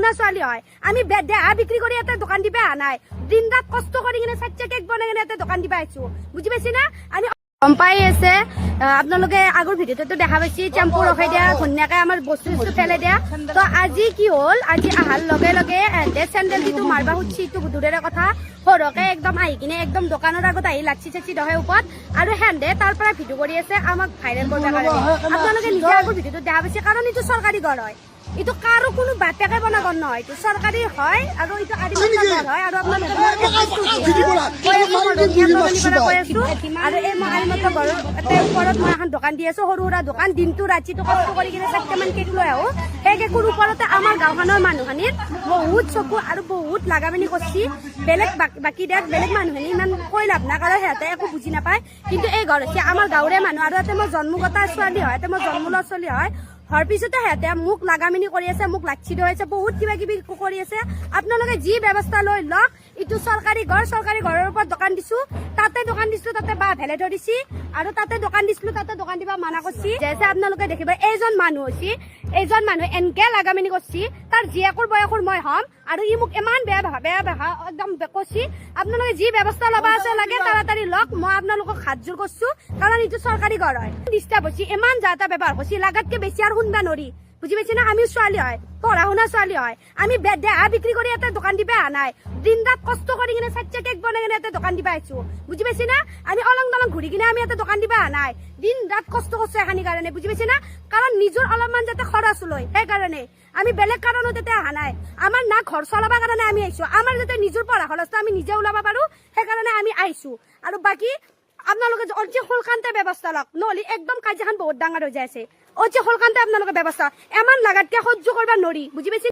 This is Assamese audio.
শুনা ছোৱালী হয় আমি দেহা বিক্ৰি কৰি এটা দোকান দিবা নাই দিন ৰাত কষ্ট কৰি কিনে চাচ্চা কেক বনাই কিনে এটা দোকান দিবা আইছো বুঝি পাইছি না আমি গম পাই আছে আপোনালোকে আগৰ ভিডিঅ'টো দেখা পাইছি টেম্পু ৰখাই দিয়া ধুনীয়াকে আমাৰ বস্তু ফেলাই দিয়া তো আজি কি হ'ল আজি আহাৰ লগে লগে চেণ্ডেল যিটো মাৰবা খুজিছি ইটো দূৰৰে কথা সৰকে একদম আহি কিনে একদম দোকানৰ আগত আহি লাচি চাচি দহে ওপৰত আৰু হেন্দে তাৰ পৰা ভিডিঅ' কৰি আছে আমাক ভাইৰেল কৰিব কাৰণে আপোনালোকে নিজে আগৰ ভিডিঅ'টো দেখা পাইছে কাৰণ এইটো চৰকাৰী ঘৰ হয় ইটো কাৰো কোনো বাপেকে বনা ঘৰ নহয় এইটো চৰকাৰী হয় আৰু এইটো আদিবাসী ঘৰ হয় আৰু আপোনালোকে আৰু এই মই আলিমাত্ৰ ঘৰৰ ওপৰত মই এখন দোকান দি আছো সৰু সুৰা দোকান দিনটো ৰাতিটো কষ্ট কৰি কিনে 4টামান কেক লৈ আহো সেই কেকৰ ওপৰতে আমাৰ গাঁওখনৰ মানুহখিনিৰ বহুত চকু আৰু বহুত লাগামানি কৰিছি বেলেগ বাকী দেশ বেলেগ মানুহখিনি ইমান কৈ লাভ নাই কাৰণ সিহঁতে একো বুজি নাপায় কিন্তু এই ঘৰ হৈছে আমাৰ গাঁৱৰে মানুহ আৰু ইয়াতে মই জন্মগতা ছোৱালী হয় ইয়াতে মই জন্ম ল'ৰা ছোৱালী হয় হৰ পিছতে সিহঁতে মোক লাগামিনি কৰি আছে মোক লাচ্ছি ধৰাইছে বহুত কিবা কিবি কৰি আছে আপোনালোকে যি ব্যৱস্থা লৈ লওক ইটো চৰকাৰী ঘৰৰ ওপৰত দোকান দিছো তাতে বা ভেলে ধৰিছি আৰু তাতে দোকান দিছিলো তাতে দোকান দিবা মানা কৰিছি যেছে আপোনালোকে দেখিব এইজন মানুহ হৈছে এইজন মানুহ এনকে লাগামিনি কৰিছি তাৰ জীয়েকৰ বয়সৰ মই হম আৰু ই মোক ইমান বেয়া একদম কৈছি আপোনালোকে যি ব্যৱস্থা ল'বা আছে লাগে তাড়াতাড়ি লওক মই আপোনালোকক হাত জোৰ কৰিছো কাৰণ এইটো চৰকাৰী ঘৰ হয় ডিষ্টাৰ্ব হৈছে ইমান যাতা ব্যৱহাৰ কৰিছি লাগাতকে বেছি আৰু শুনবা নৰি বুঝি পাইছি না আমি ছোৱালী হয় পঢ়া শুনা ছোৱালী হয় আমি দেহা বিক্ৰি কৰি এটা দোকান দিবা নাই দিন ৰাত কষ্ট কৰি কিনে চাচ্চা কেক বনাই কিনে এটা দোকান দিবা আইছো বুঝি পাইছি না আমি অলং দলং ঘুরি কিনে আমি এটা দোকান দিবা নাই দিন রাত কষ্ট করছো এখানি কারণে বুঝি পাইছি না কারণ নিজের অলপমান যাতে খরচ লয় সেই কারণে আমি বেলেগ কাৰণত এটা অহা নাই আমাৰ না ঘৰ চলাবা কাৰণে আমি আইছো আমাৰ যাতে নিজৰ পঢ়া খৰচটো আমি নিজে ওলাব পাৰো সেই কাৰণে আমি আইছো আৰু বাকি আপোনালোকে অতি সোনকালে ব্যৱস্থা লওক নহলে একদম কাজিয়াখন বহুত ডাঙৰ হৈ যায় আছে অতি সোনকালে আপোনালোকে ব্যৱস্থা এমান লাগাতকে সহ্য কৰিব নোৱাৰি বুজি পাইছে